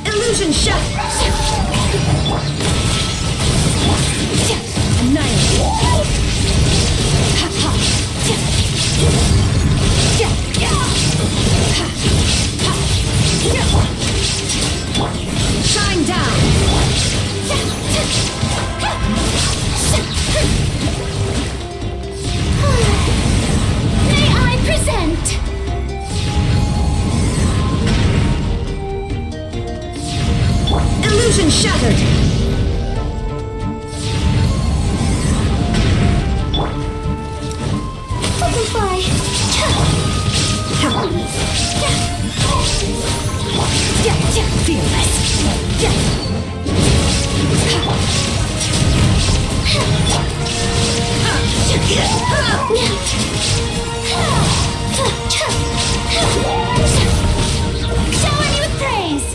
Illusion shot! Shine down! May I present? Illusion shattered! Butterfly! Shower me with praise!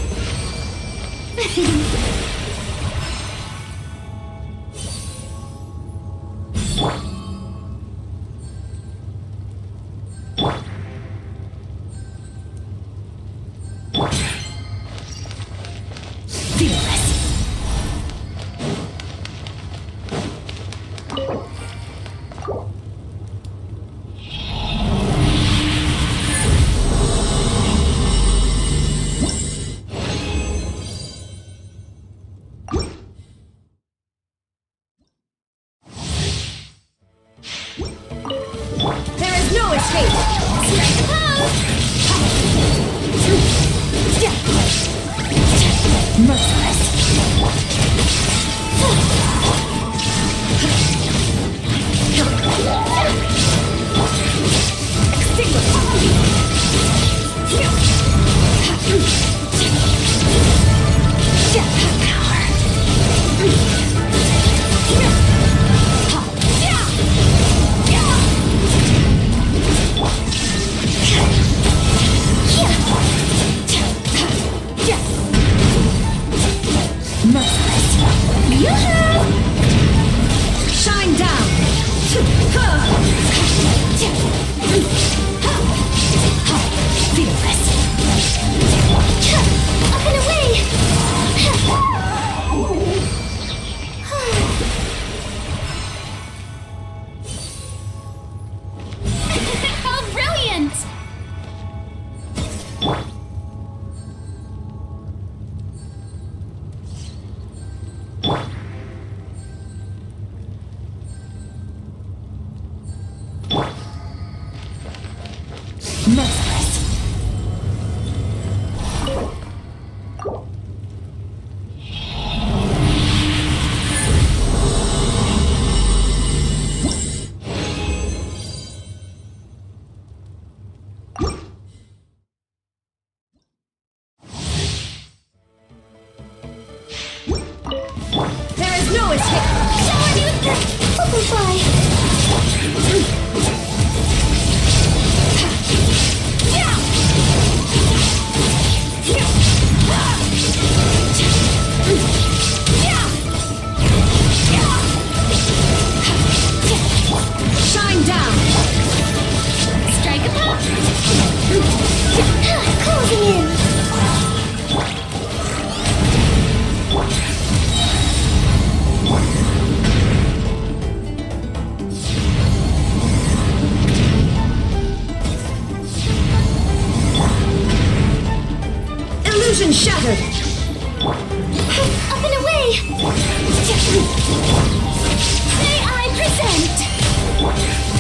There is no escape! Merciless! Shine down! Fearless! Up and away! How brilliant! Merciless! There is no escape! Shower me with the butterfly! Illusion shattered! Up and away! May I present?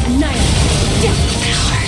Annihilate! Death power!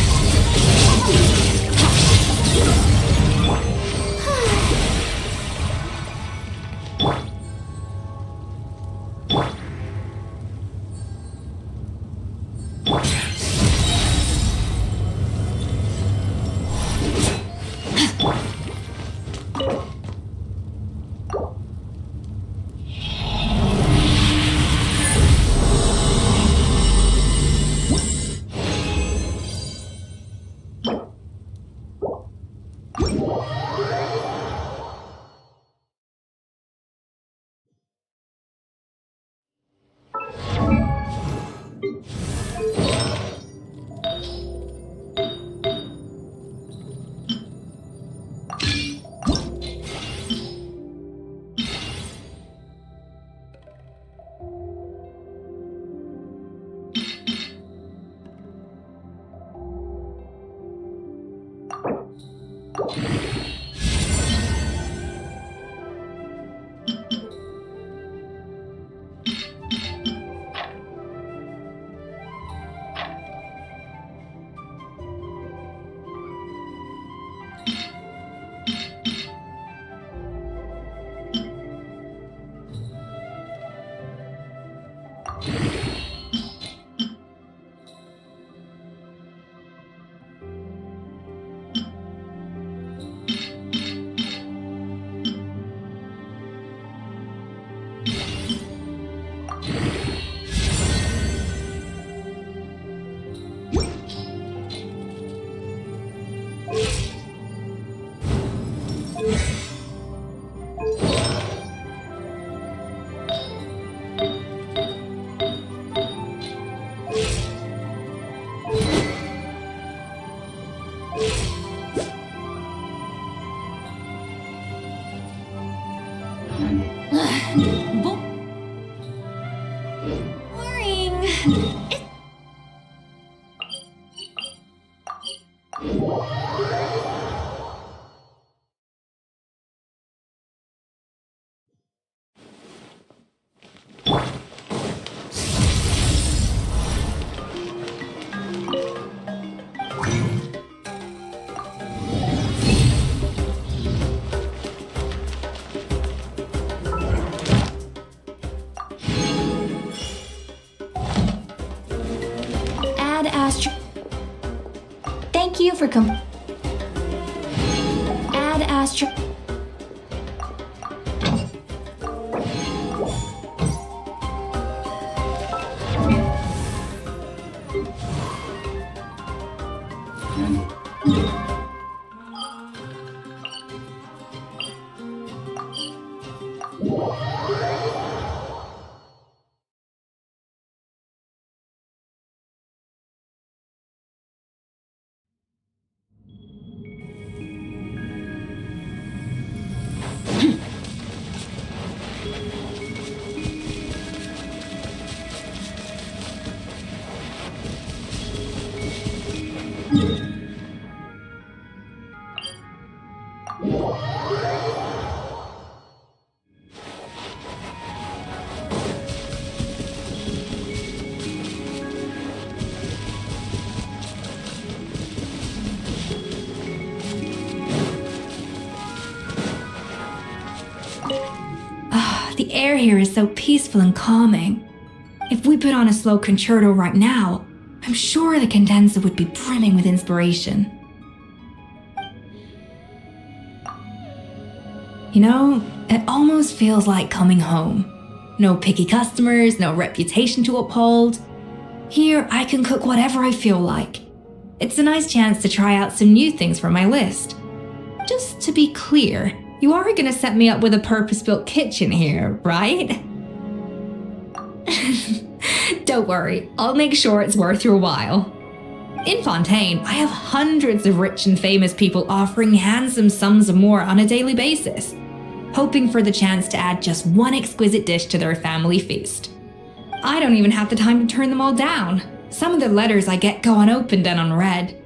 Boring. Add astro. Thank you for Add astro. The air here is so peaceful and calming. If we put on a slow concerto right now, I'm sure the condenser would be brimming with inspiration. You know, it almost feels like coming home. No picky customers, no reputation to uphold. Here, I can cook whatever I feel like. It's a nice chance to try out some new things from my list. Just to be clear, you are going to set me up with a purpose-built kitchen here, right? Don't worry, I'll make sure it's worth your while. In Fontaine, I have hundreds of rich and famous people offering handsome sums of more on a daily basis, hoping for the chance to add just one exquisite dish to their family feast. I don't even have the time to turn them all down. Some of the letters I get go unopened and unread.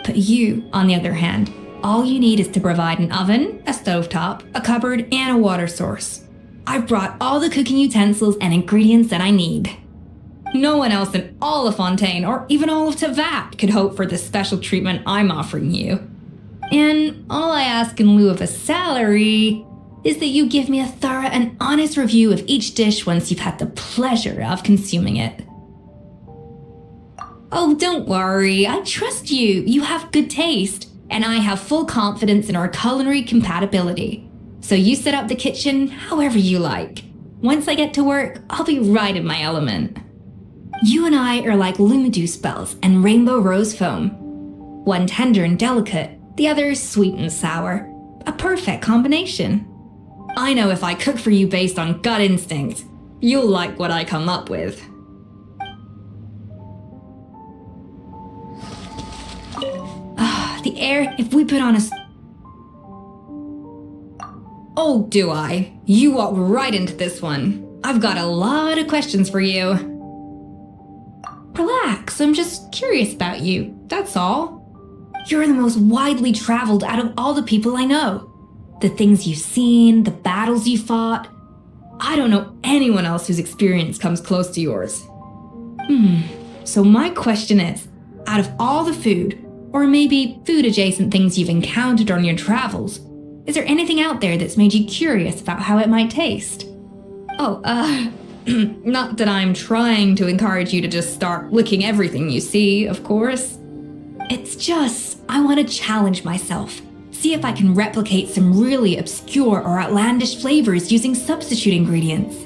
But you, on the other hand, All you need is to provide an oven, a stovetop, a cupboard, and a water source. I've brought all the cooking utensils and ingredients that I need. No one else in all of Fontaine, or even all of Tevat, could hope for the special treatment I'm offering you. And all I ask in lieu of a salary is that you give me a thorough and honest review of each dish once you've had the pleasure of consuming it. Oh, don't worry, I trust you. You have good taste, and I have full confidence in our culinary compatibility. So you set up the kitchen however you like. Once I get to work, I'll be right in my element. You and I are like Lumideuse bells and rainbow rose foam. One tender and delicate, the other sweet and sour. A perfect combination. I know if I cook for you based on gut instinct, you'll like what I come up with. The air, if we put on a... Oh, do I? You walk right into this one. I've got a lot of questions for you. Relax, I'm just curious about you, that's all. You're the most widely traveled out of all the people I know. The things you've seen, the battles you fought. I don't know anyone else whose experience comes close to yours. So my question is, out of all the food, or maybe food-adjacent things you've encountered on your travels, is there anything out there that's made you curious about how it might taste? Not that I'm trying to encourage you to just start licking everything you see, of course. It's just, I want to challenge myself, see if I can replicate some really obscure or outlandish flavors using substitute ingredients.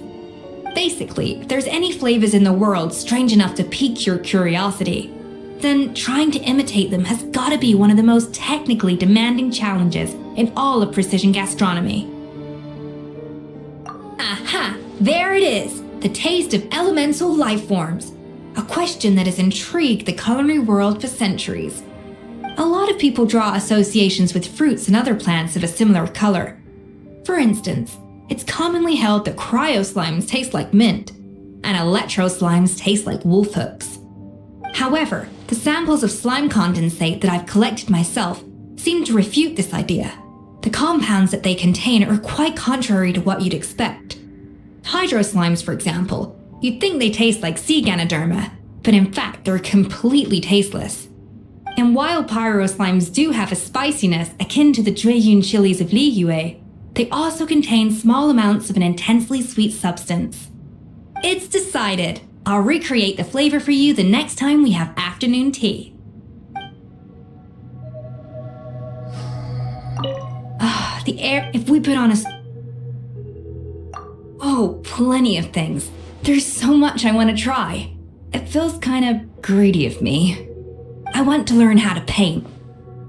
Basically, if there's any flavors in the world strange enough to pique your curiosity, then trying to imitate them has gotta be one of the most technically demanding challenges in all of precision gastronomy. Aha! There it is! The taste of elemental life forms. A question that has intrigued the culinary world for centuries. A lot of people draw associations with fruits and other plants of a similar color. For instance, it's commonly held that cryo slimes taste like mint, and electro slimes taste like wolf hooks. However, the samples of slime condensate that I've collected myself seem to refute this idea. The compounds that they contain are quite contrary to what you'd expect. Hydro slimes, for example, you'd think they taste like sea Ganoderma, but in fact they're completely tasteless. And while pyro slimes do have a spiciness akin to the Jueyun chilies of Liyue, they also contain small amounts of an intensely sweet substance. It's decided. I'll recreate the flavor for you the next time we have afternoon tea. The air, if we put on a... Oh, plenty of things. There's so much I want to try. It feels kind of greedy of me. I want to learn how to paint.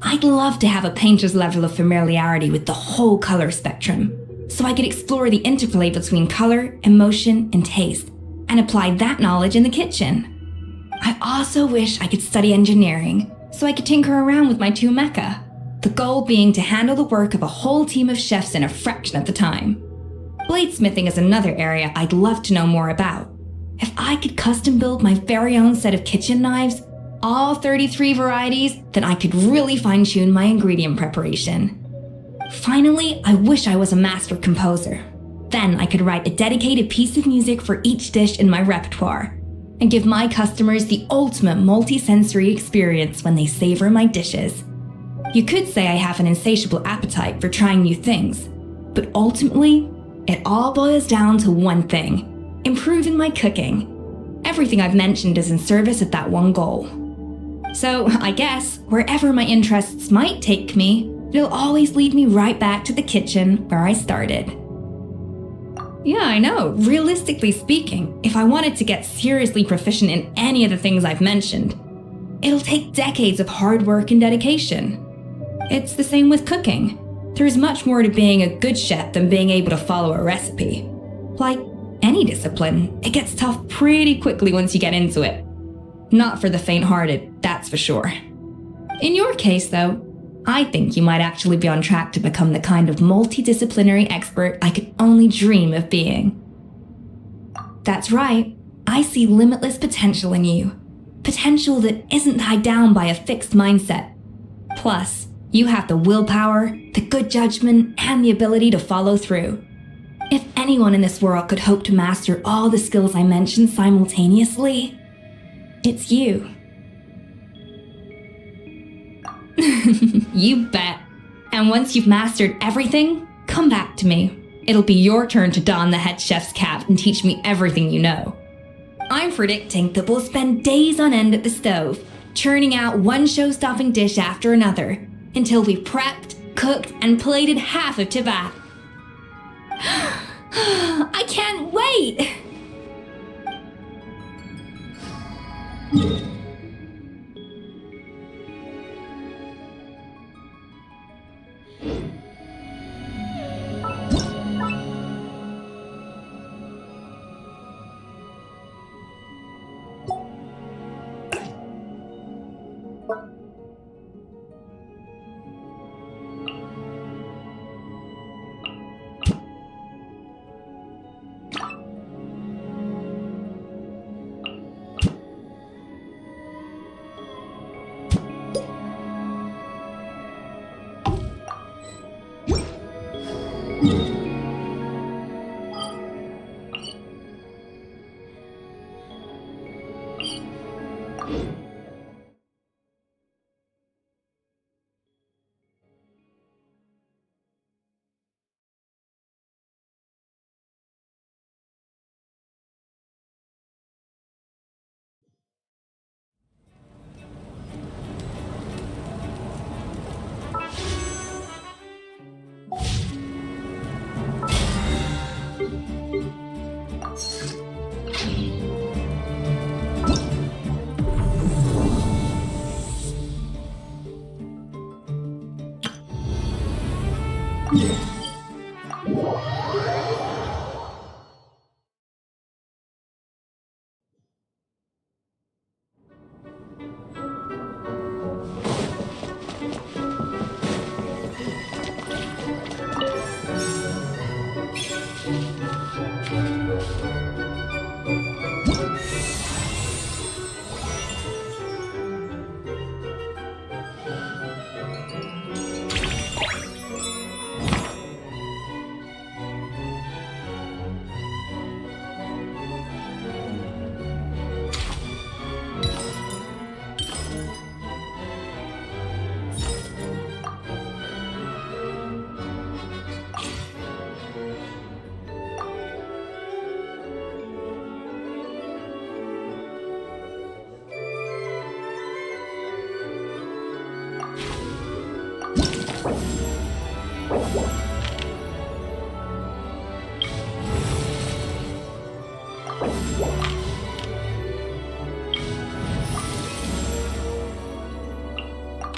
I'd love to have a painter's level of familiarity with the whole color spectrum, so I could explore the interplay between color, emotion, and taste, and apply that knowledge in the kitchen. I also wish I could study engineering, so I could tinker around with my two mecha, the goal being to handle the work of a whole team of chefs in a fraction of the time. Bladesmithing is another area I'd love to know more about. If I could custom build my very own set of kitchen knives, all 33 varieties, then I could really fine-tune my ingredient preparation. Finally, I wish I was a master composer. Then I could write a dedicated piece of music for each dish in my repertoire, and give my customers the ultimate multi-sensory experience when they savor my dishes. You could say I have an insatiable appetite for trying new things, but ultimately, it all boils down to one thing: improving my cooking. Everything I've mentioned is in service of that one goal. So I guess, wherever my interests might take me, it'll always lead me right back to the kitchen where I started. Yeah, I know. Realistically speaking, if I wanted to get seriously proficient in any of the things I've mentioned, it'll take decades of hard work and dedication. It's the same with cooking. There's much more to being a good chef than being able to follow a recipe. Like any discipline, it gets tough pretty quickly once you get into it. Not for the faint-hearted, that's for sure. In your case, though, I think you might actually be on track to become the kind of multidisciplinary expert I could only dream of being. That's right, I see limitless potential in you. Potential that isn't tied down by a fixed mindset. Plus, You have the willpower, the good judgment, and the ability to follow through. If anyone in this world could hope to master all the skills I mentioned simultaneously, it's you. You bet. And once you've mastered everything, come back to me. It'll be your turn to don the head chef's cap and teach me everything you know. I'm predicting that we'll spend days on end at the stove, churning out one show-stopping dish after another, until we've prepped, cooked, and plated half of Tibet. I can't wait!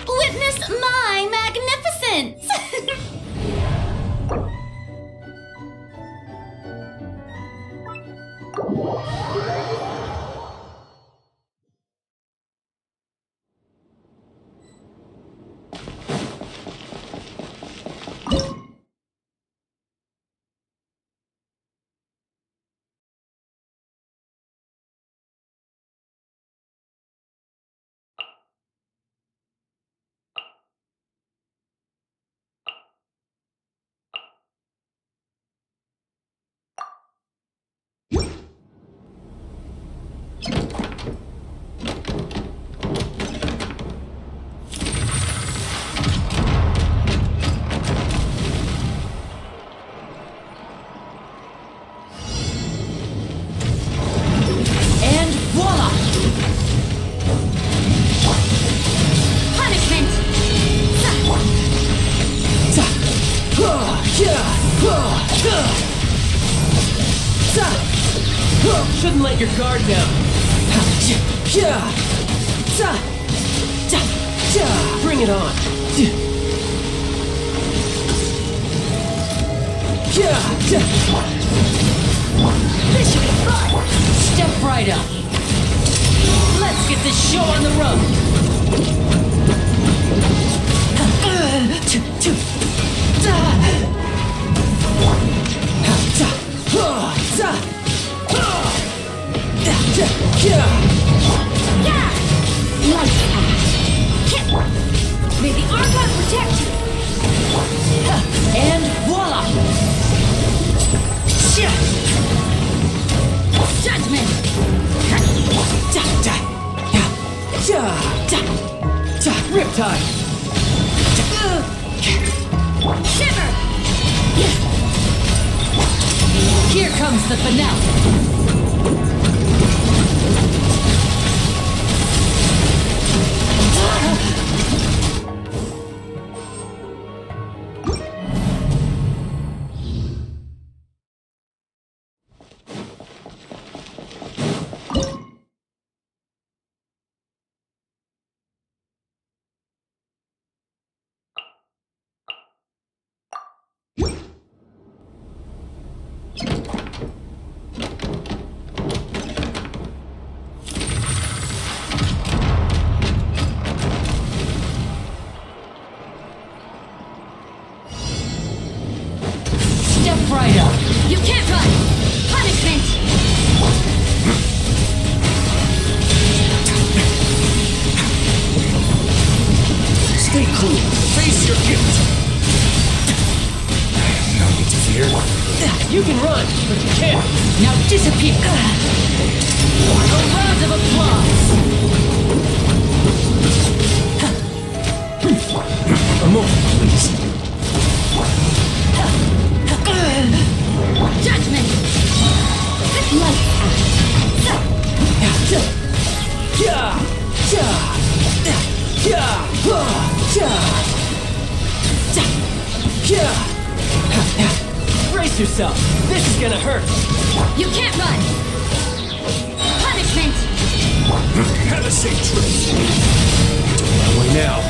Witness my magnificence! Shouldn't let your guard down. Bring it on. This should be fun! Step right up. Let's get this show on the road. Light path. May the Archon protect comes the finale. Step right up. You can't run! Punishment! Stay cool. Face your gift. No need to fear. You can run, but you can't. Now disappear. A round of applause. A moment, please. Judgment! Brace yourself. This is gonna hurt. You can't run! Punishment! Have a safe trip. That way now.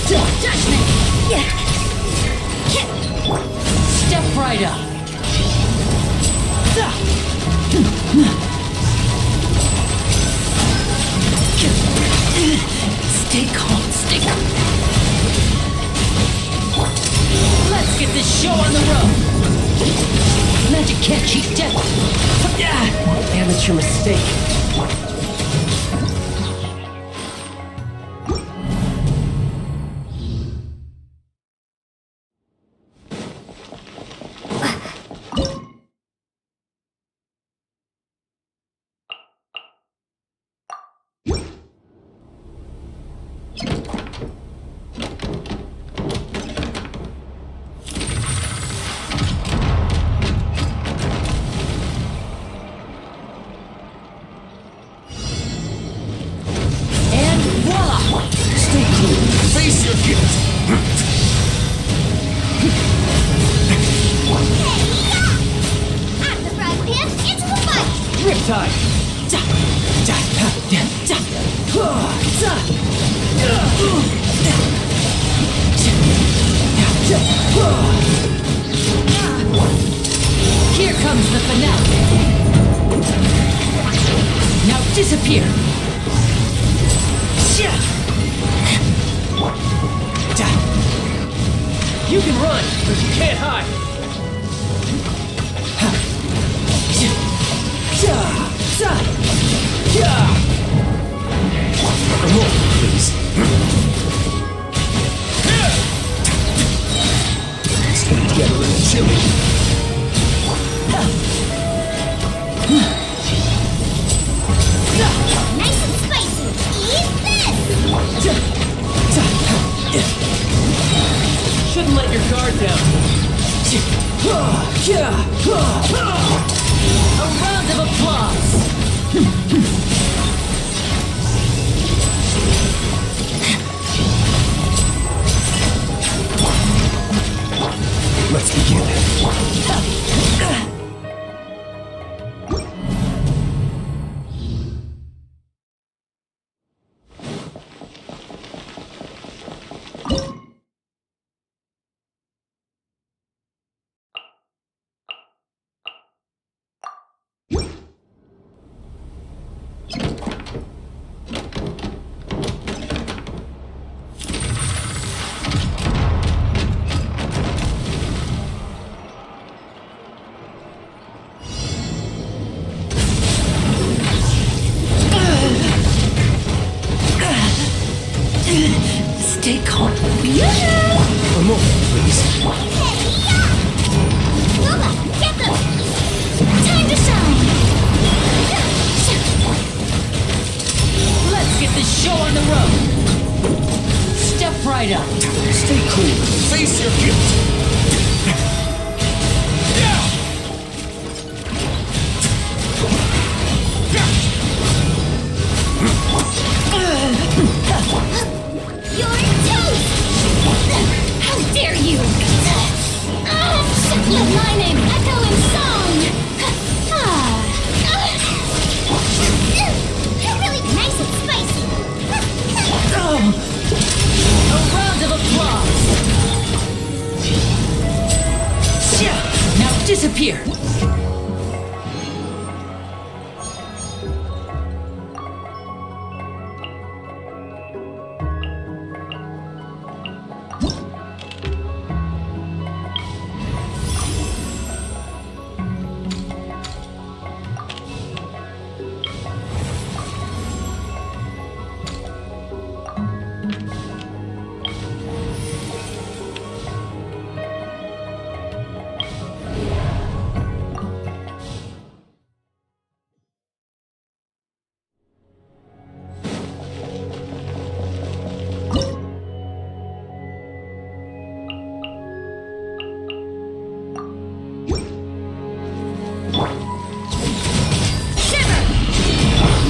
Judgment! Step right up. Stay calm, stay calm. Let's get this show on the road. Magic can't cheat death. Amateur mistake. Stay cool. Face your gift. At the frying pan, into the fight! Riptide. Here comes the finale. Now disappear. You can run, but you can't hide. A moment, please. Stay together in the chili. Nice and spicy! Eat this! Shouldn't let your guard down. A round of applause. Let's begin. Stay calm. A moment, please. Lola, get them! Time to shine! Let's get this show on the road. Step right up. Stay cool. Face your guilt. You're toast! How dare you! Let my name echo in song! Really nice and spicy! A round of applause. Now disappear.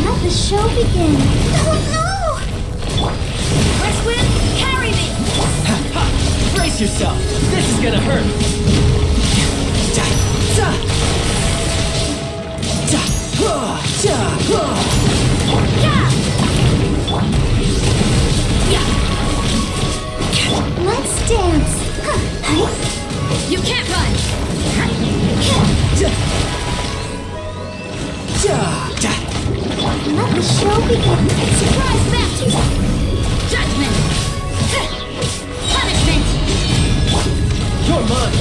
Let the show begin! Oh no! West Wind, carry me! Brace yourself. This is gonna hurt. Let's dance! You can't run! Let the show begin! Surprise baptism! Judgment! Punishment! You're mine.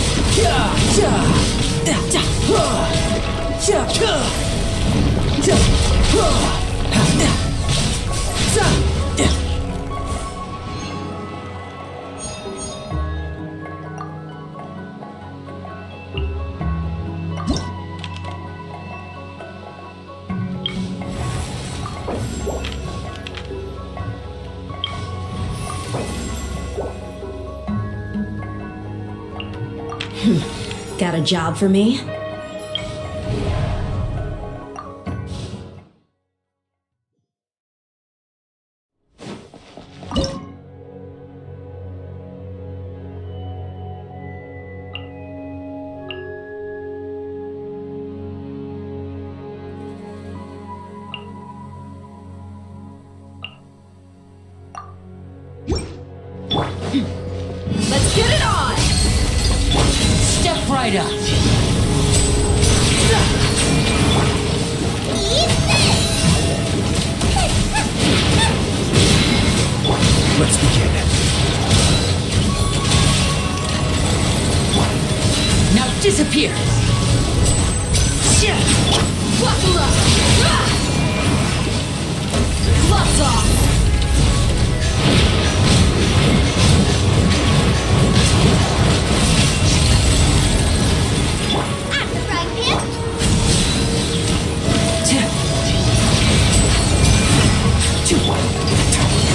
Got a job for me? Let's get it on! Step right up. Let's begin. Now disappear. Buckle up! Gloves off! I'm the frying pan!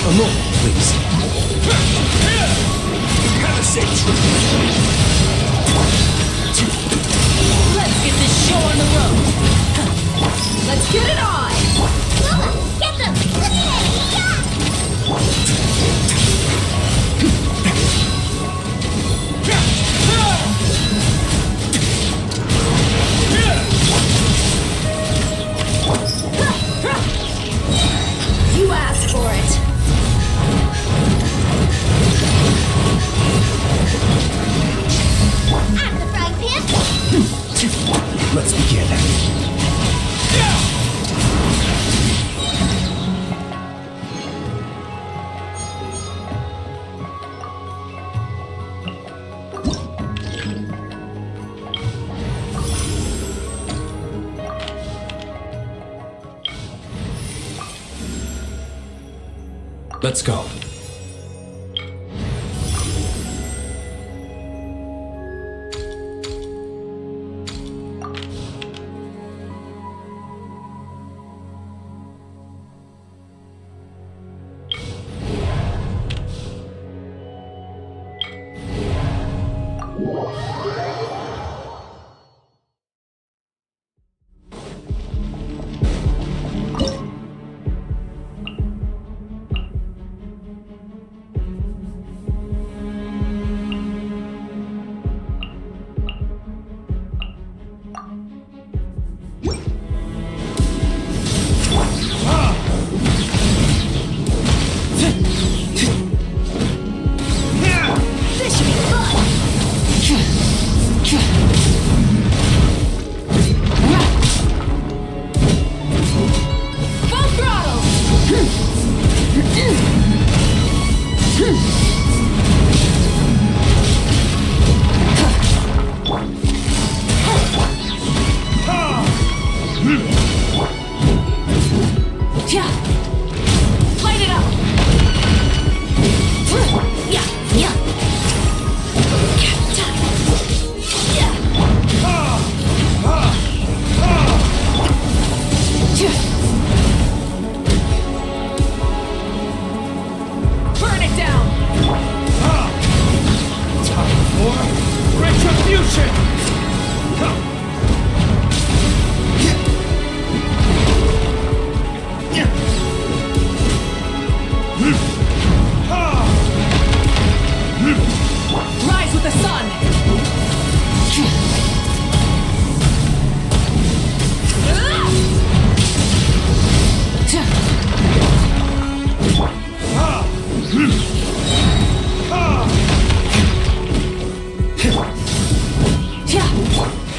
A moment, please. Gotta say truth. Let's get this show on the road. Let's get it on! Luma, get them! You asked for it! I'm the frying pan! Let's begin. Let's go.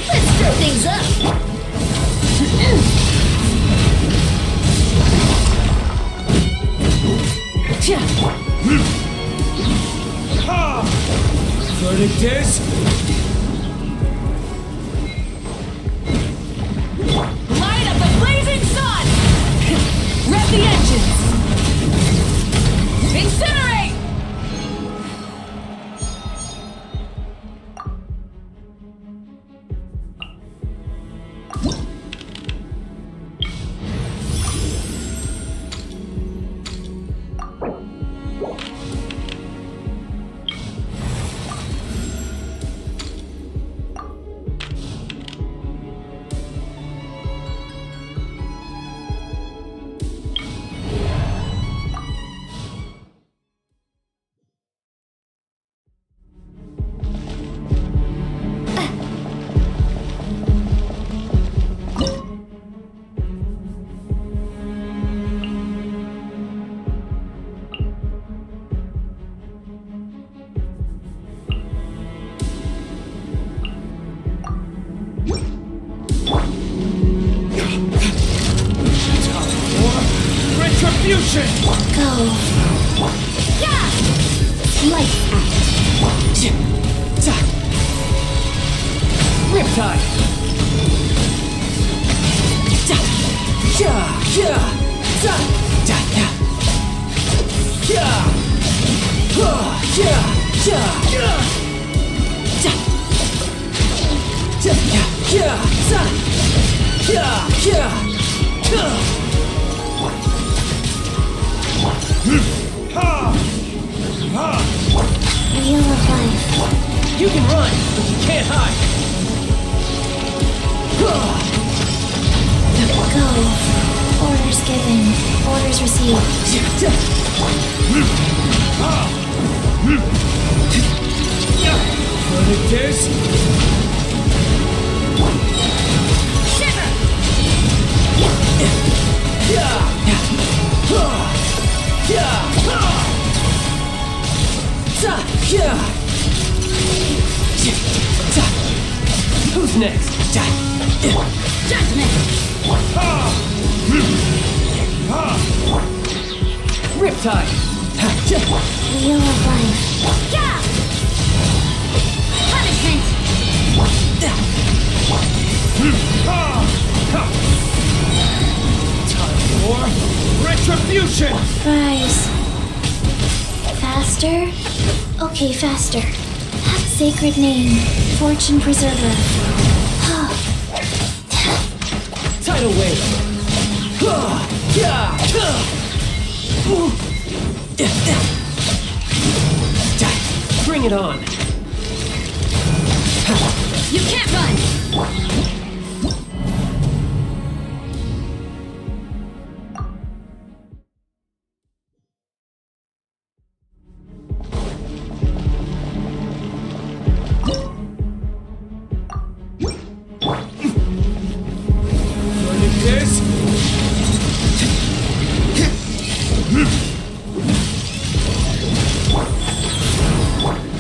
Let's stir things up. Verdict is... Light up the blazing sun! Rev the engines! Incinerate! Retribution! Go. Yeah! Lights out. Riptide! Wheel of life. You can run, but you can't hide! Go. Orders given. Orders received. Verdict is... Shiver! Who's next? Judgment! Riptide! Wheel of life. Yeah! Punishment! Time for retribution! Rise. Faster? Okay, faster. Sacred name. Fortune preserver. Tidal wave! Bring it on! You can't run! Verdict is...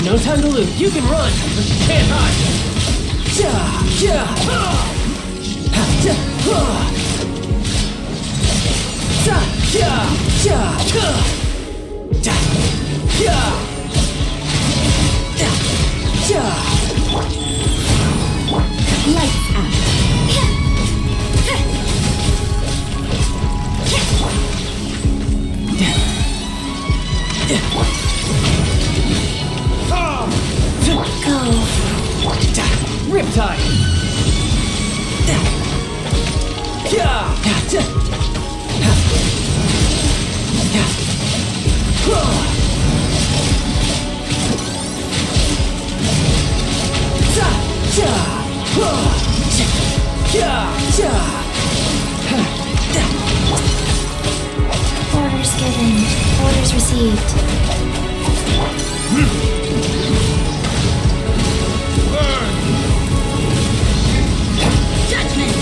No time to lose. You can run, but you can't hide. Lights out. Go. Riptide! Orders given. Orders received. Burn! Judgment!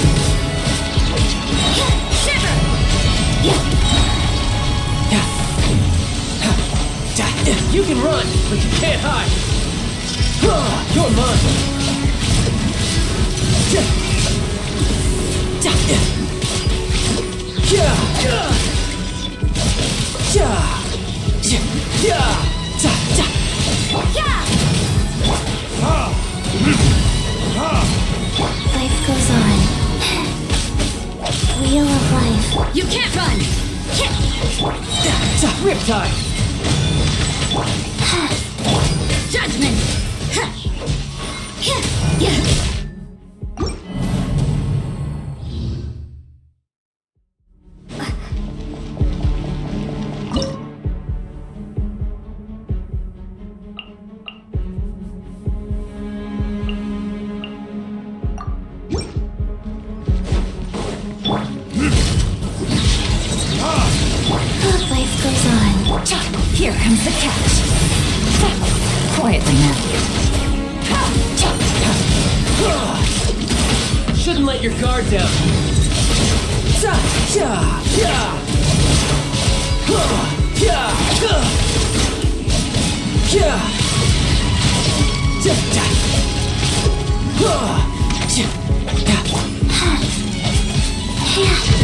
Shiver! You can run, but you can't hide. You're mine. Life goes on. Wheel of life. You can't run! Riptide. Judgment! Life goes on. Here comes the catch. Quietly now. Shouldn't let your guard down.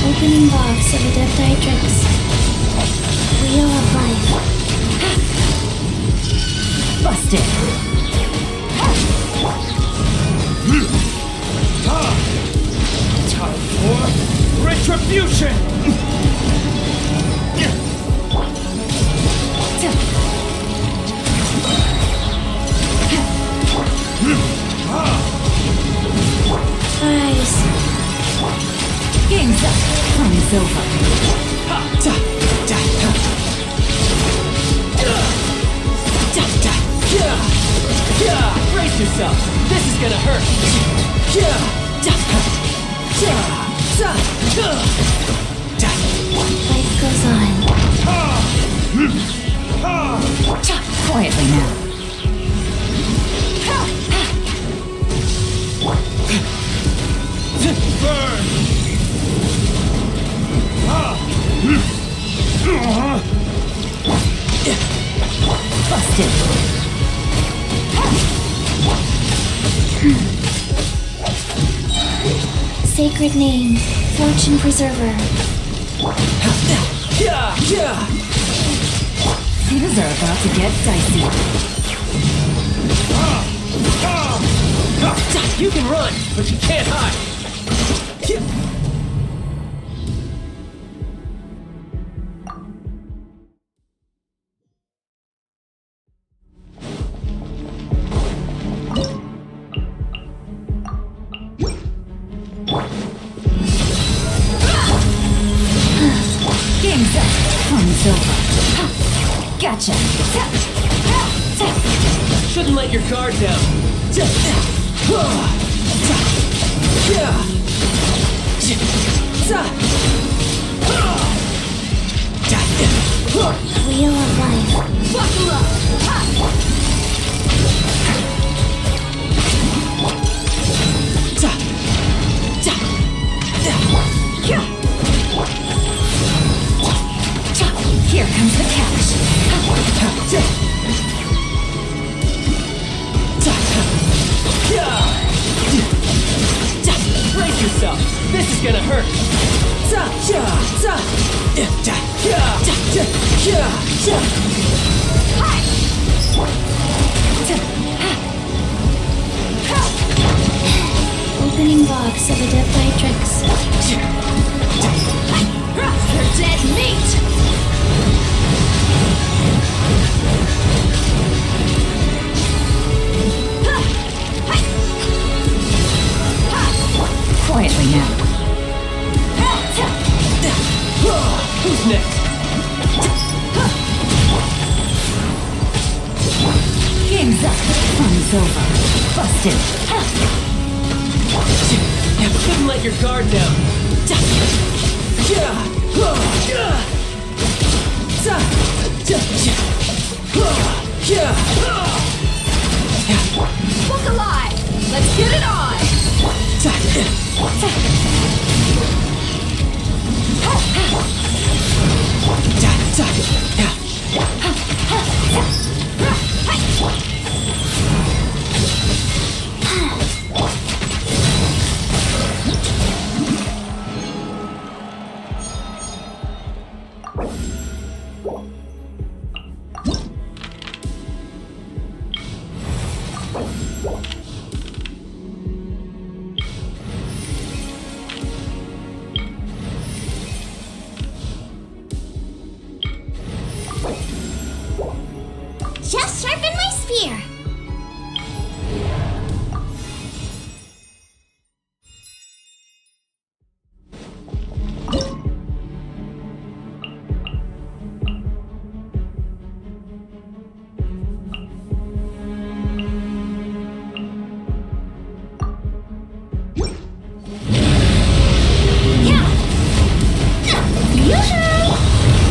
Opening box of Adeptitrix. Wheel of life. Busted. Time for retribution! Eyes. Game's up. Fun is over. Brace yourself. This is gonna hurt. Life goes on. Quietly now. Busted. Sacred name. Fortune preserver. Things are about to get dicey. You can run, but you can't hide. Game's up. Fun is over. Gotcha. Shouldn't let your guard down. Wheel of life. Buckle up. Here comes the catch. Brace yourself. This is gonna hurt. Opening box of Adeptitrix. You're dead meat. Quietly now. Who's next? Game's up. Fun's over. Busted. Shouldn't let your guard down. Look alive. Let's get it on. Just sharpen my spear.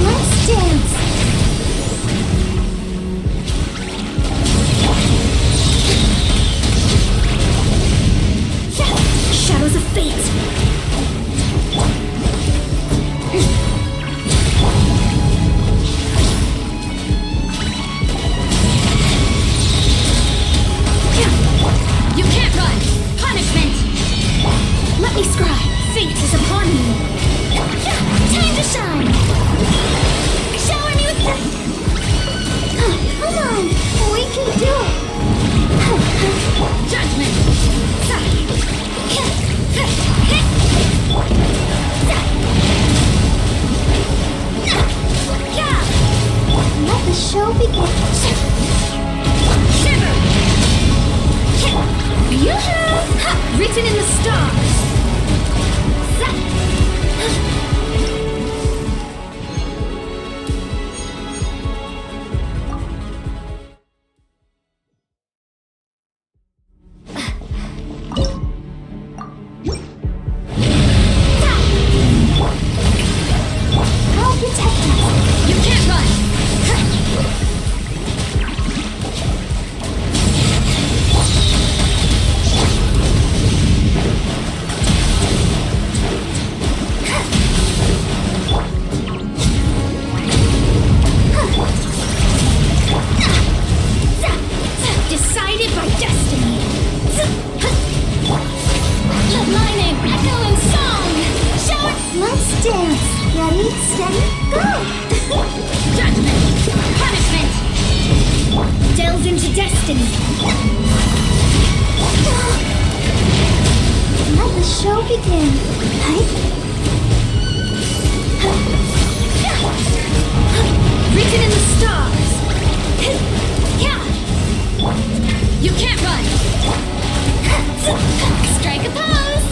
Let's dance. Shadows of fate. You can't run! Punishment! Let me scry. Fate is upon me. Time to shine. Shower me with the... Come on. We can do it. Judgment! Let the show begin. Shiver! Yoo-hoo! Written in the stars! I'll protect us. You can't run! Decided by destiny. Lining, echoing song. Show it. Let's dance. Ready, steady, go. Judgment! Punishment! Delve into destiny. Let the show begin. Written in the stars! You can't run! Strike a pose.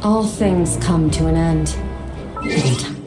All things come to an end. And